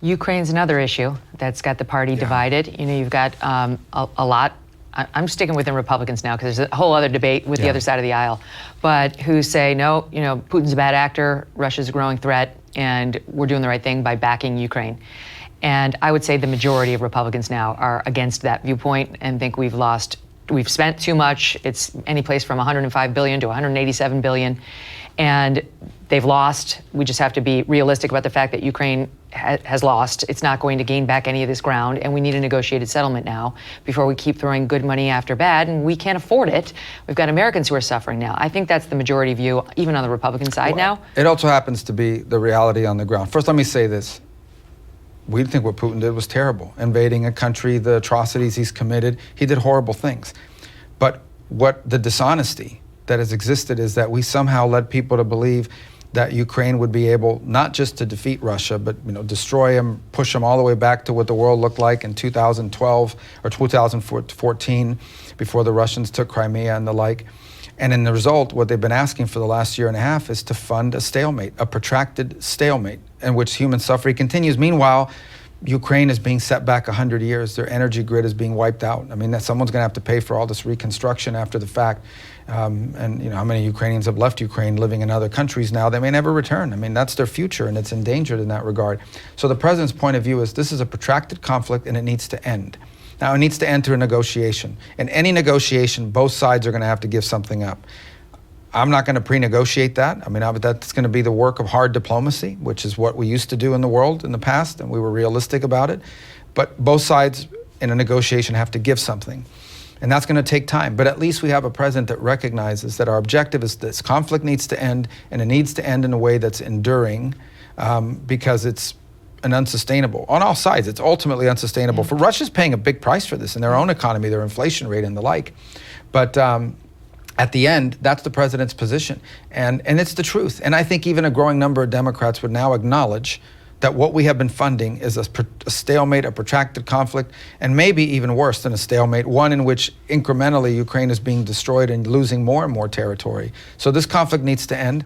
Ukraine's another issue that's got the party divided. You know, you've got a lot. I'm sticking within Republicans now because there's a whole other debate with the other side of the aisle, but who say, no, you know, Putin's a bad actor, Russia's a growing threat, and we're doing the right thing by backing Ukraine. And I would say the majority of Republicans now are against that viewpoint and think we've spent too much. It's any place from 105 billion to 187 billion. And they've lost. We just have to be realistic about the fact that Ukraine has lost. It's not going to gain back any of this ground, and we need a negotiated settlement now before we keep throwing good money after bad, and we can't afford it. We've got Americans who are suffering now. I think that's the majority view, even on the Republican side now. It also happens to be the reality on the ground. First, let me say this. We think what Putin did was terrible. Invading a country, the atrocities he's committed, he did horrible things. But what the dishonesty that has existed is that we somehow led people to believe that Ukraine would be able not just to defeat Russia, but destroy them, push them all the way back to what the world looked like in 2012 or 2014, before the Russians took Crimea and the like. And in the result, what they've been asking for the last year and a half is to fund a stalemate, a protracted stalemate, in which human suffering continues. Meanwhile, Ukraine is being set back 100 years. Their energy grid is being wiped out. I mean, that someone's going to have to pay for all this reconstruction after the fact. And how many Ukrainians have left Ukraine living in other countries now? They may never return. I mean, that's their future, and it's endangered in that regard. So the president's point of view is this is a protracted conflict, and it needs to end. Now, it needs to enter a negotiation. In any negotiation, both sides are going to have to give something up. I'm not going to pre-negotiate that. I mean, that's going to be the work of hard diplomacy, which is what we used to do in the world in the past, and we were realistic about it. But both sides in a negotiation have to give something. And that's going to take time. But at least we have a president that recognizes that our objective is this conflict needs to end, and it needs to end in a way that's enduring, because it's unsustainable. On all sides, it's ultimately unsustainable. For Russia's paying a big price for this in their own economy, their inflation rate and the like. But at the end, that's the president's position. And it's the truth. And I think even a growing number of Democrats would now acknowledge that what we have been funding is a stalemate, a protracted conflict, and maybe even worse than a stalemate, one in which incrementally Ukraine is being destroyed and losing more and more territory. So this conflict needs to end.